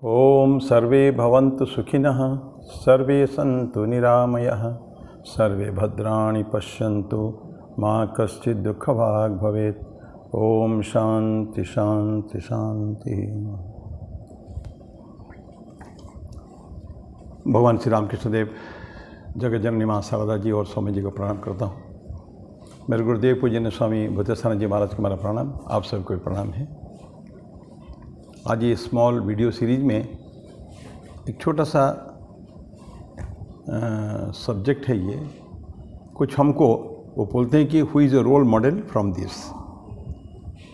ओम सर्वे भवन्तु सुखिनः, सर्वे सन्तु निरामयः, सर्वे भद्राणि पश्यन्तु, मा कश्चित् दुःखभाग् भवेत्। ओम शांति शांति शांति। भगवान श्री रामकृष्ण देव, जगत जननी माँ शारदा जी और स्वामी जी को प्रणाम करता हूँ। मेरे गुरुदेव पूजनीय स्वामी बुद्धेश्वरानंद जी महाराज को मेरा प्रणाम, आप सबको प्रणाम है। आज ये स्मॉल वीडियो सीरीज में एक छोटा सा सब्जेक्ट है। ये कुछ हमको वो बोलते हैं कि who is a role model from this.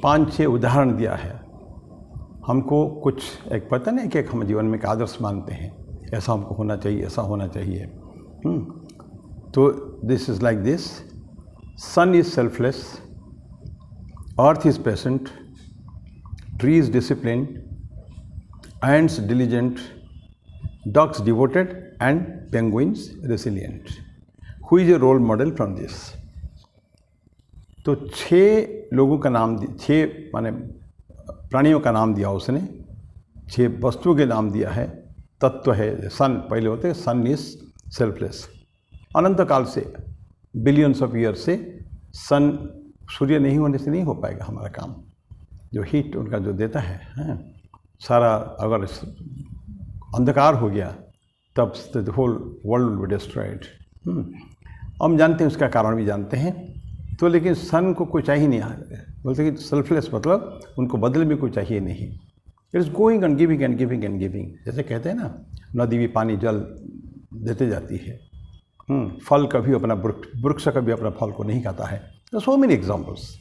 5-6 उदाहरण दिया है हमको। कुछ एक पता नहीं कि हम जीवन में एक आदर्श मानते हैं, ऐसा हमको होना चाहिए, ऐसा होना चाहिए। तो this is like this: sun is selfless, earth is patient, tree is disciplined, ants diligent, dogs devoted, and penguins resilient. Who is a role model from this? तो 6 लोगों का नाम, 6 माने प्राणियों का नाम दिया उसने, 6 वस्तुओं के नाम दिया है। तत्व है सन, पहले होते हैं सन इज सेल्फलेस। अनंत काल से, बिलियंस ऑफ ईयर से सन, सूर्य नहीं होने से नहीं हो पाएगा हमारा काम। जो हीट उनका जो देता है, सारा अगर अंधकार हो गया तब the whole world will be destroyed. हम जानते हैं, उसका कारण भी जानते हैं। तो लेकिन सन को कोई चाहिए नहीं, बोलते कि सेल्फलेस मतलब उनको बदले में कोई चाहिए नहीं। It is going and giving and giving and giving. जैसे कहते हैं ना, नदी भी पानी जल देते जाती है। फल कभी अपना वृक्ष कभी अपना फल को नहीं खाता है। तो सो मेनी एग्जाम्पल्स।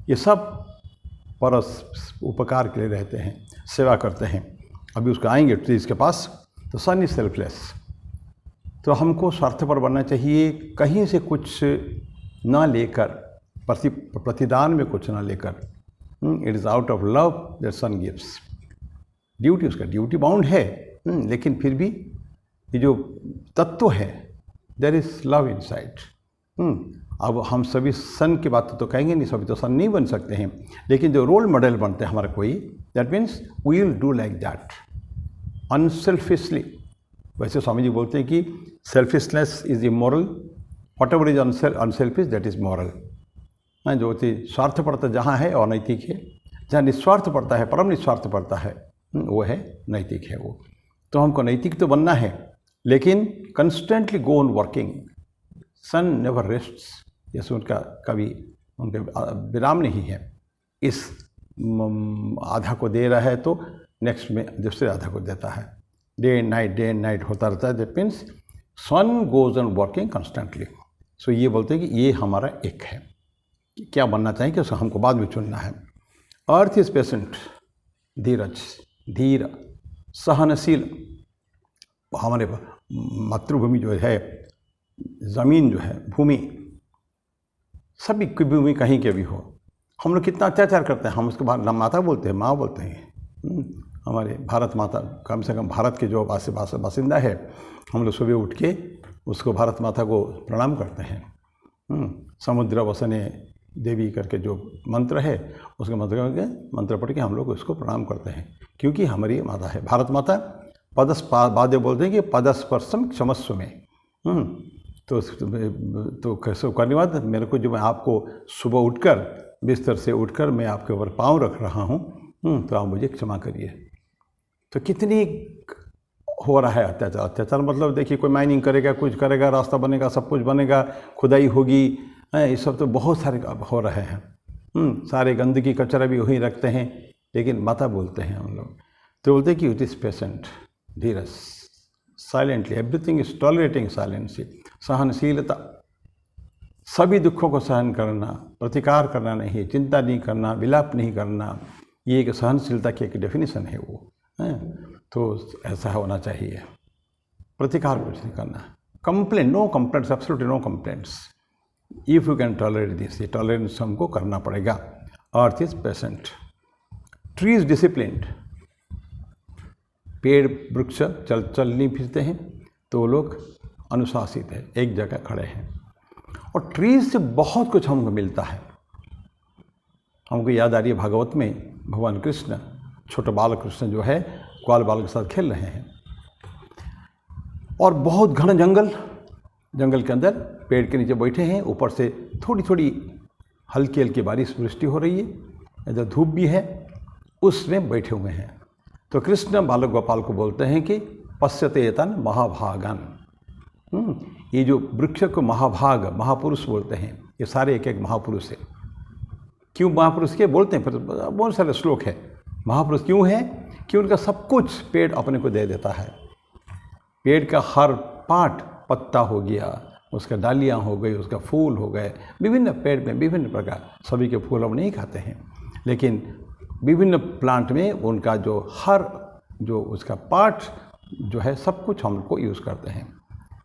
ये सब परस उपकार के लिए रहते हैं, सेवा करते हैं। अभी उसको आएंगे ट्रीज के पास। तो सन इज सेल्फलेस। तो हमको स्वार्थपर बनना चाहिए, कहीं से कुछ ना लेकर, प्रतिदान में कुछ ना लेकर। It is out of love that sun gives. Duty, उसका ड्यूटी बाउंड है, लेकिन फिर भी ये जो तत्व है, देयर इज लव इनसाइड। अब हम सभी सन की बात तो कहेंगे नहीं, सभी तो सन नहीं बन सकते हैं, लेकिन जो रोल मॉडल बनते हैं हमारा कोई, that means we will do like that unselfishly. वैसे स्वामी जी बोलते हैं कि selfishness is immoral, whatever is unselfish that is moral. जो स्वार्थपरता जहाँ है अनैतिक है, जहाँ निस्वार्थ पड़ता है, परम निस्वार्थ पड़ता है, वो है नैतिक है वो। तो हमको नैतिक तो बनना है, लेकिन constantly go on working. Sun never rests. जैसे उनका कभी उनके विराम नहीं है। इस आधा को दे रहा है तो नेक्स्ट में दूसरे आधा को देता है। डे एंड नाइट होता रहता है। That means sun goes on working constantly. So ये बोलते हैं कि ये हमारा एक है, क्या बनना चाहिए कि उसको हमको बाद में चुनना है। अर्थ इज पेशेंट, धीरज, धीर, सहनशील। हमारे मातृभूमि जो है, ज़मीन जो है, भूमि, सभी की भूमि कहीं के भी हो, हम लोग कितना अत्याचार करते हैं। हम उसके बाद माता बोलते हैं, माँ बोलते हैं। हमारे भारत माता, कम से कम भारत के जो बासिंदा है, हम लोग सुबह उठ के उसको भारत माता को प्रणाम करते हैं। समुद्र वसने देवी करके जो मंत्र है, उसके मंत्र पढ़ के हम लोग उसको प्रणाम करते हैं, क्योंकि हमारी माता है भारत माता। बादे बोलते हैं कि पदस्पर्शम क्षमस्व में। तो कैसे करने के बाद मेरे को, जो मैं आपको सुबह उठकर बिस्तर से उठकर मैं आपके ऊपर पाँव रख रहा हूँ, तो आप मुझे क्षमा करिए। तो कितनी हो रहा है अत्याचार। अत्याचार मतलब देखिए, कोई माइनिंग करेगा, कुछ करेगा, रास्ता बनेगा, सब कुछ बनेगा, खुदाई होगी, ये सब तो बहुत सारे हो रहे हैं। सारे गंदगी कचरा भी वहीं रखते हैं, लेकिन माता बोलते हैं हम लोग। तो बोलते हैं कि it is patient, Dheeraj, silently, everything is tolerating silently. सहनशीलता, सभी दुखों को सहन करना, प्रतिकार करना नहीं, चिंता नहीं करना, विलाप नहीं करना, ये एक सहनशीलता की एक डेफिनेशन है वो है। तो ऐसा होना चाहिए। प्रतिकार कुछ नहीं करना। Complaint, no complaints, absolutely no complaints. If you can tolerate this, ये टॉलरेंस हमको करना पड़ेगा। Earth is patient, tree is disciplined. पेड़ वृक्ष चल नहीं फिरते हैं, तो वो लोग अनुशासित है, एक जगह खड़े हैं। और ट्रीज से बहुत कुछ हमको मिलता है। हमको याद आ रही है भागवत में भगवान कृष्ण, छोटा बाल कृष्ण जो है, ग्वाल बाल के साथ खेल रहे हैं। और बहुत घना जंगल के अंदर पेड़ के नीचे बैठे हैं, ऊपर से थोड़ी थोड़ी हल्की हल्की बारिश वृष्टि हो रही है, इधर धूप भी है, उसमें बैठे हुए हैं। तो कृष्ण बालक गोपाल को बोलते हैं कि पश्यते तन महाभागन। ये जो वृक्ष को महाभाग महापुरुष बोलते हैं, ये सारे एक एक महापुरुष है। क्यों महापुरुष के बोलते हैं? फिर बहुत सारे श्लोक है। महापुरुष क्यों है? कि उनका सब कुछ पेड़ अपने को दे देता है। पेड़ का हर पार्ट, पत्ता हो गया, उसका डालियाँ हो गई, उसका फूल हो गए, विभिन्न पेड़ में विभिन्न प्रकार, सभी के फूल हम नहीं खाते हैं, लेकिन विभिन्न प्लांट में उनका जो उसका पार्ट जो है सब कुछ हम को यूज़ करते हैं।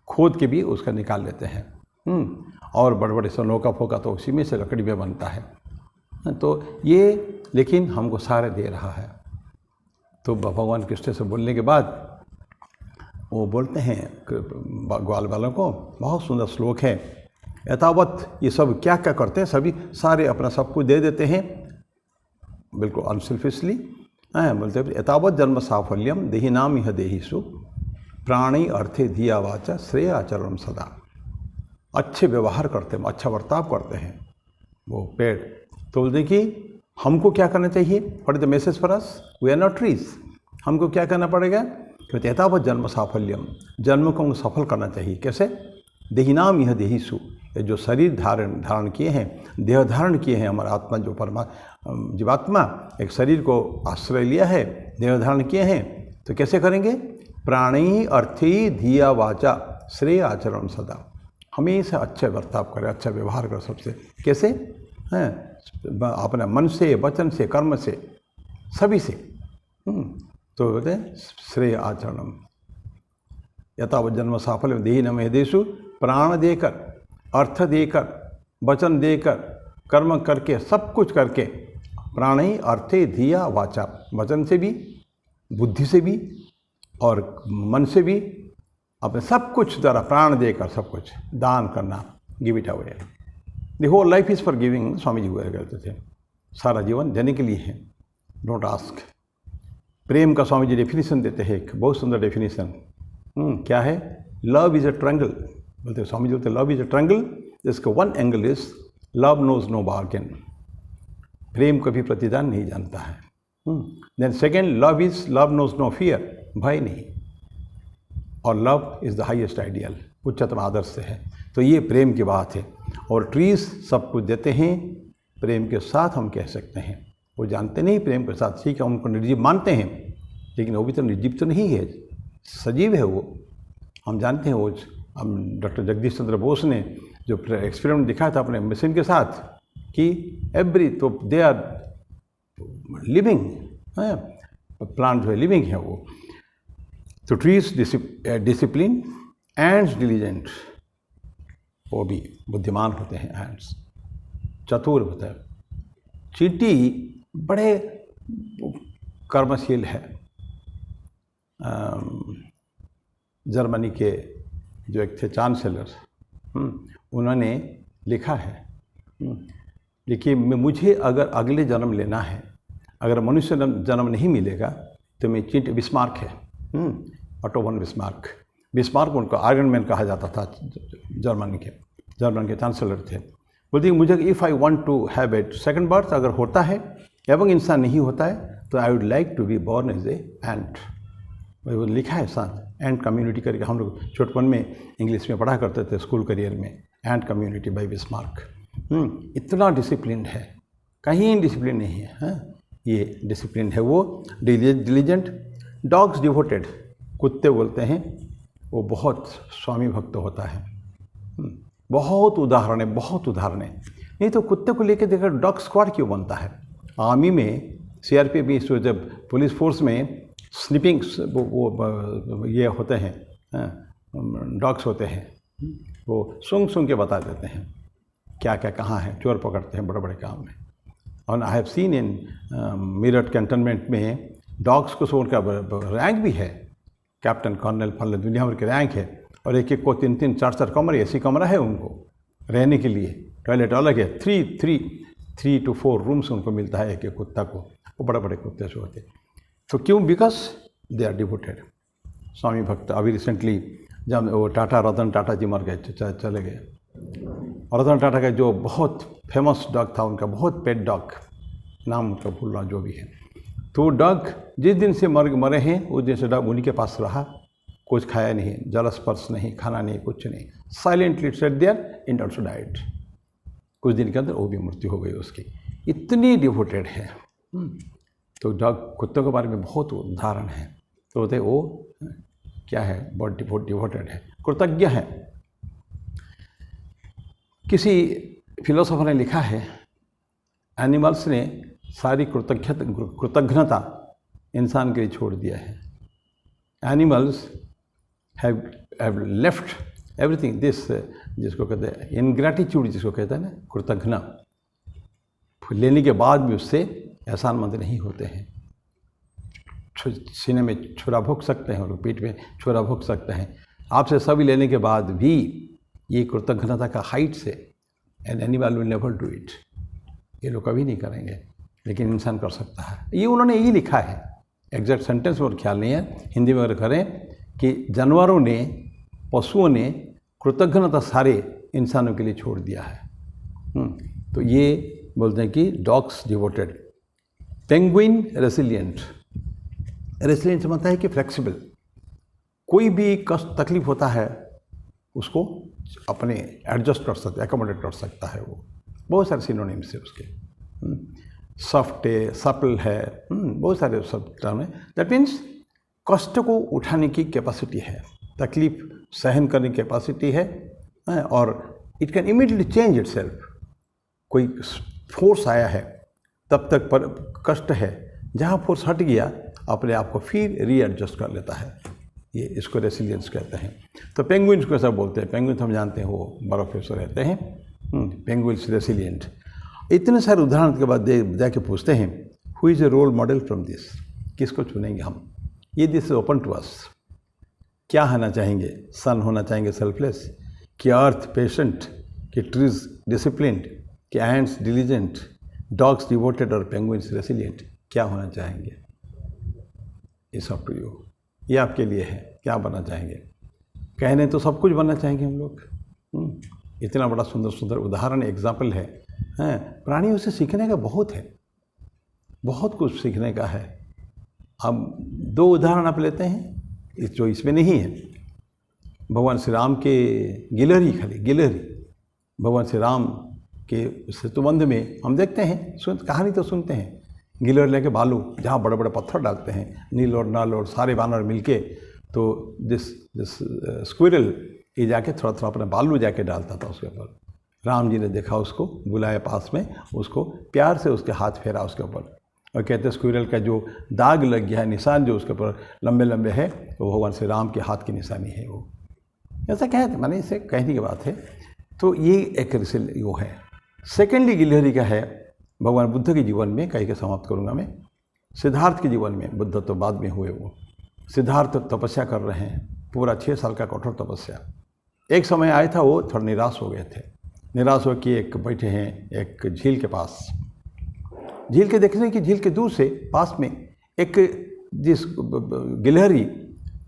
खोद के भी उसका निकाल लेते हैं। और बड़े बड़े से नौका फोका तो उसी में से लकड़ी में बनता है। तो ये लेकिन हमको सारे दे रहा है। तो भगवान कृष्ण से बोलने के बाद वो बोलते हैं ग्वाल वालों को, बहुत सुंदर श्लोक है, यथावत ये सब क्या क्या करते हैं, सभी सारे अपना सब कुछ दे देते हैं बिल्कुल अनसेल्फिशली। बोलते हैं यथावत जन्म साफल्यम देहि नाम यह देहिषु प्राणी अर्थे धिया वाचा श्रेय आचरण सदा। अच्छे व्यवहार करते हैं, अच्छा बर्ताव करते हैं वो पेड़। तो बोलते कि हमको क्या करना चाहिए? What is the message for us? We are not trees. हमको क्या करना पड़ेगा? कहते यथावत जन्म साफल्यम, जन्म को सफल करना चाहिए। कैसे? देहिनाम यह देहिषु, जो शरीर धारण किए हैं, देह धारण किए हैं, हमारा आत्मा जो जीवात्मा एक शरीर को आश्रय लिया है, देह धारण किए हैं, तो कैसे करेंगे? प्राणी अर्थी धिया वाचा श्रेय आचरण सदा, हमेशा अच्छे बर्ताव करें, अच्छा व्यवहार करें सबसे। कैसे? हैं अपने मन से, वचन से, कर्म से, सभी से। तो बोलते हैं श्रेय आचरणम यथावत जन्म साफल्य देहि नम देशु, प्राण देकर, अर्थ देकर, वचन देकर, कर्म करके, सब कुछ करके, प्राणी अर्थे धिया वाचा, वचन से भी, बुद्धि से भी और मन से भी, अपने सब कुछ द्वारा प्राण देकर सब कुछ दान करना, give it away. The whole life is for giving, Swami ji हुआ करते थे। सारा जीवन देने के लिए है, डोंट आस्क। प्रेम का स्वामी जी डेफिनेशन देते हैं, एक बहुत सुंदर डेफिनेशन। क्या है? Love is a triangle. बोलते स्वामी जी बोलते लव इज़ अ ट्रायंगल जिसका one angle is love knows no bargain. प्रेम कभी प्रतिदान नहीं जानता है। Then second, love knows no fear, भय नहीं। और love is the highest ideal, उच्चतम आदर्श से है। तो ये प्रेम की बात है। और ट्रीज सब कुछ देते हैं, प्रेम के साथ हम कह सकते हैं। वो जानते नहीं प्रेम के साथ, ठीक है, उनको निर्जीव मानते हैं, लेकिन वो भी तो निर्जीव तो नहीं है, सजीव है वो। हम जानते हैं वो, हम डॉक्टर जगदीश चंद्र बोस ने जो एक्सपेरिमेंट दिखाया था अपने मशीन के साथ कि तो दे आर लिविंग, प्लांट जो है लिविंग है वो। तो ट्रीज डिसिप्लिन, एंड्स डिलीजेंट, वो भी बुद्धिमान होते हैं, एंड्स चतुर होता है। चींटी बड़े कर्मशील है। जर्मनी के जो एक थे चांसलर, उन्होंने लिखा है, देखिए मुझे अगर अगले जन्म लेना है, अगर मनुष्य जन्म नहीं मिलेगा तो मैं चींटी, बिस्मार्क है, ऑटो वन बिस्मार्क उनको आयरन मैन कहा जाता था, जर्मन के चांसलर थे। बोलते मुझे if I want to have it second birth, अगर होता है एवं इंसान नहीं होता है तो I would like to be born as a ant. वो लिखा है साथ, एंट कम्युनिटी करके हम लोग छोटपन में इंग्लिश में पढ़ा करते थे स्कूल करियर में, एंट कम्युनिटी बाय बिस्मार्क। इतना डिसिप्लिन है, कहीं डिसिप्लिन नहीं है, ये डिसिप्लिन है वो। डिलीजेंट, डॉग्स डिवोटेड, कुत्ते बोलते हैं, वो बहुत स्वामी भक्त होता है। बहुत उदाहरण है। नहीं तो कुत्ते को लेकर देखकर डॉग स्क्वाड क्यों बनता है? आर्मी में, सीआरपीएफ में, जब पुलिस फोर्स में स्निपिंग वो ये होते हैं, डॉग्स होते हैं, वो सूंघ के बता देते हैं क्या क्या कहाँ है, चोर पकड़ते हैं बड़े बड़े काम में। और I have seen in Meerut cantonment में डॉग्स को उनका रैंक भी है, कैप्टन, कर्नल, फल दुनिया भर के रैंक है। और एक को 3-3, 4-4 कमरे, ऐसी कमरा है उनको रहने के लिए, टॉयलेट अलग है, 3 to 4 रूम्स उनको मिलता है एक कुत्ता को। वो बड़े बड़े कुत्ते से होते। तो क्यों? Because they are devoted. Swami भक्त अभी रिसेंटली जब वो रतन टाटा जी मर गए, चले गए, रतन टाटा का जो बहुत फेमस डॉग था उनका, बहुत पेट डॉग, नाम उनका भूल रहा जो भी है, तो डॉग जिस दिन से मरे हैं उस दिन से डॉग उन्हीं के पास रहा, कुछ खाया नहीं, जल स्पर्श नहीं, खाना नहीं, कुछ नहीं, silently sat there and also died. कुछ दिन के अंदर वो भी मृत्यु हो गई उसकी, इतनी डिवोटेड है। तो डॉग कुत्तों के बारे में बहुत उदाहरण है। तो बोलते वो क्या है, बहुत डिवोटेड है, कृतज्ञ है। किसी फिलोसोफर ने लिखा है एनिमल्स ने सारी कृतज्ञता इंसान के लिए छोड़ दिया है। Animals have left everything this, जिसको कहते हैं इनग्रैटिट्यूड, जिसको कहते हैं ना कृतज्ञता, लेने के बाद भी उससे एहसानमंद नहीं होते हैं। सीने में छुरा भोग सकते हैं और पीठ में छुरा भोग सकते हैं, आपसे सभी लेने के बाद भी ये कृतज्ञता का हाइट से an animal will never do it, ये लोग कभी नहीं करेंगे, लेकिन इंसान कर सकता है। ये उन्होंने यही लिखा है, एग्जैक्ट सेंटेंस और ख्याल नहीं है, हिंदी में अगर करें कि जानवरों ने, पशुओं ने कृतज्ञता सारे इंसानों के लिए छोड़ दिया है। तो ये बोलते हैं कि dogs devoted. Penguin resilient, resilient मतलब है कि फ्लेक्सिबल, कोई भी कष्ट तकलीफ होता है उसको अपने एडजस्ट कर सकता है, एकोमोडेट कर सकता है। वो बहुत सारे सिनोनिम्स है उसके, सॉफ्ट है, सपल है, बहुत सारे सब टर्म है। दैट मीन्स कष्ट को उठाने की कैपेसिटी है, तकलीफ सहन करने की कैपेसिटी है, और it can immediately change itself. कोई फोर्स आया है तब तक पर कष्ट है, जहाँ फोर्स हट गया अपने आप को फिर रीएडजस्ट कर लेता है, ये इसको रेसिलियंस कहते हैं। तो पेंगुइन्स को ऐसा बोलते हैं, पेंगुइन हम जानते हैं वो बर्फ में रहते हैं, पेंगुइन्स रेसिलियंट। इतने सारे उदाहरण के बाद जाके पूछते हैं who is a role model from this, किसको चुनेंगे हम, ये this is open to us. क्या होना चाहेंगे, सन होना चाहेंगे सेल्फलेस, कि अर्थ पेशेंट, कि ट्रीज डिसिप्लिन्ड, कि एंड्स डिलीजेंट, डॉग्स डिवोटेड और पेंगुइन्स रेसिलियंट, क्या होना चाहेंगे? इट्स अप टू यू, ये आपके लिए है, क्या बनना चाहेंगे? कहने तो सब कुछ बनना चाहेंगे हम लोग। इतना बड़ा सुंदर सुंदर उदाहरण एग्जाम्पल है, प्राणियों से सीखने का बहुत है, बहुत कुछ सीखने का है। हम दो उदाहरण आप लेते हैं जो इसमें नहीं है। भगवान श्री राम के गिलहरी, खाली गिलहरी, भगवान श्री राम के सेतुबंध में हम देखते हैं, कहानी तो सुनते हैं, गिलहरी लेके भालू जहाँ बड़े बड़े पत्थर डालते हैं, नील और नल और सारे बानर मिलके, तो दिस स्क्विरल ये जाके थोड़ा थोड़ा अपना बालू जाके डालता था उसके ऊपर। राम जी ने देखा, उसको बुलाया पास में, उसको प्यार से उसके हाथ फेरा उसके ऊपर, और कहते स्क्विरल का जो दाग लग गया है, निशान जो उसके ऊपर लंबे लंबे है, वो भगवान श्री राम के हाथ की निशानी है। वो ऐसा कहते, माने इसे कहने की बात है। तो ये एक वो है। सेकेंडली गिलहरी का है भगवान बुद्ध के जीवन में, कह के समाप्त करूँगा मैं। सिद्धार्थ के जीवन में, बुद्ध तो बाद में हुए, वो सिद्धार्थ तपस्या कर रहे हैं, पूरा 6 साल का कठोर तपस्या। एक समय आया था वो थोड़ा निराश हो गए थे, निराश हो के एक बैठे हैं एक झील के पास। झील के देखने की, झील के दूर से पास में एक जिस गिलहरी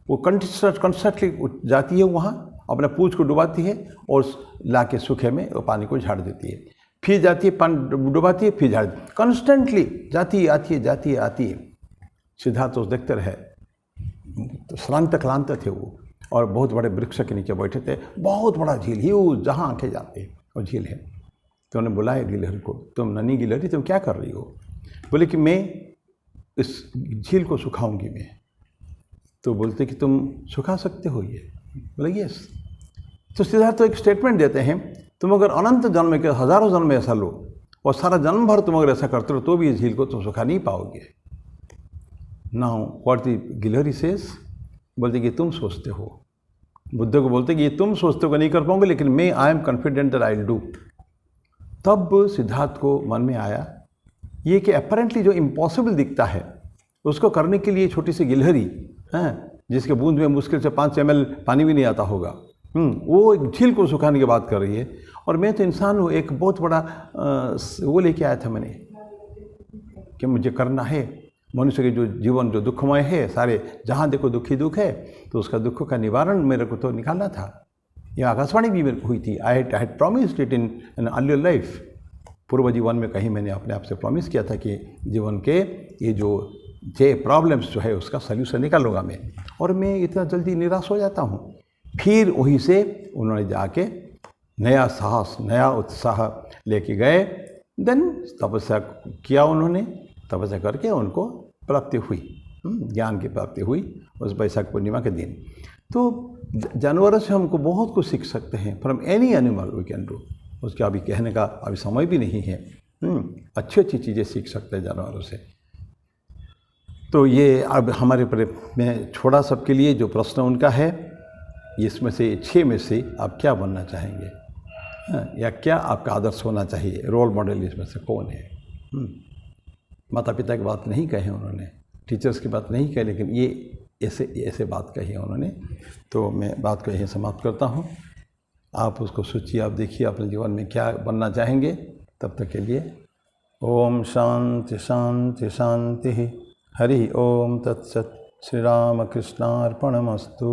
वो कंस्टेंटली जाती है, वहाँ अपने पूंछ को डुबाती है और ला के सूखे में वो पानी को झाड़ देती है, फिर जाती है, पानी डुबाती है, फिर झाड़, कंस्टेंटली जाती है, आती है, जाती है, आती है। सिद्धार्थ तो देखते रहे, तो श्रांत क्लांत थे वो, और बहुत बड़े वृक्ष के नीचे बैठे थे, बहुत बड़ा झील ही वो, जहाँ आंखें जाती है वो झील है। तो उन्होंने बुलाया गिलहरी को, तुम नन्ही गिलहरी तुम क्या कर रही हो? बोले कि मैं इस झील को सुखाऊंगी मैं। तो बोलते कि तुम सुखा सकते हो ये? बोले यस। तो सिद्धार्थ तो एक स्टेटमेंट देते हैं, तुम अगर अनंत जन्म के, हजारों जन्म में ऐसा लो और सारा जन्म भर तुम अगर ऐसा करते हो तो भी इस झील को तुम सुखा नहीं पाओगे। नाउ व्हाट द गिलहरी सेज, बोलते कि तुम सोचते हो, बुद्ध को बोलते कि ये तुम सोचते हो कि नहीं कर पाओगे, लेकिन मैं I am confident that I will do. तब सिद्धार्थ को मन में आया ये कि अपेरेंटली जो इम्पॉसिबल दिखता है उसको करने के लिए छोटी सी गिलहरी जिसके बूंद में मुश्किल से 5 ml पानी भी नहीं आता होगा, वो एक झील को सुखाने की बात कर रही है, और मैं तो इंसान हूँ, एक बहुत बड़ा वो लेके आया था मैंने कि मुझे करना है। मनुष्य के जो जीवन जो दुखमय है, सारे जहाँ देखो दुखी दुख है, तो उसका दुख का निवारण मेरे को तो निकालना था। यह आकाशवाणी भी मेरे को हुई थी। I had promised it in an earlier life. पूर्व जीवन में कहीं मैंने अपने आप से प्रॉमिस किया था कि जीवन के ये जो प्रॉब्लम्स जो है उसका सल्यूशन निकालूंगा मैं, और मैं इतना जल्दी निराश हो जाता हूँ। फिर वहीं से उन्होंने जाके नया साहस, नया उत्साह लेके गए। देन तपस्या किया उन्होंने, तपस्या करके उनको प्राप्ति हुई, ज्ञान की प्राप्ति हुई उस वैशाख पूर्णिमा के दिन। तो जानवरों से हमको बहुत कुछ सीख सकते हैं। From any animal we can do. उसका अभी कहने का अभी समय भी नहीं है। अच्छी अच्छी चीज़ें सीख सकते हैं जानवरों से। तो ये अब हमारे पर मैं छोड़ा सबके लिए जो प्रश्न उनका है, इसमें से 6 में से आप क्या बनना चाहेंगे, या क्या आपका आदर्श होना चाहिए, रोल मॉडल इसमें से कौन है? माता पिता की बात नहीं कहे उन्होंने, टीचर्स की बात नहीं कही, लेकिन ये ऐसे बात कही है उन्होंने। तो मैं बात को यहीं समाप्त करता हूँ। आप उसको सोचिए, आप देखिए अपने जीवन में क्या बनना चाहेंगे। तब तक के लिए ओम शांति शांति शांति। हरि ओम तत्सत। श्री राम कृष्णार्पणमस्तु।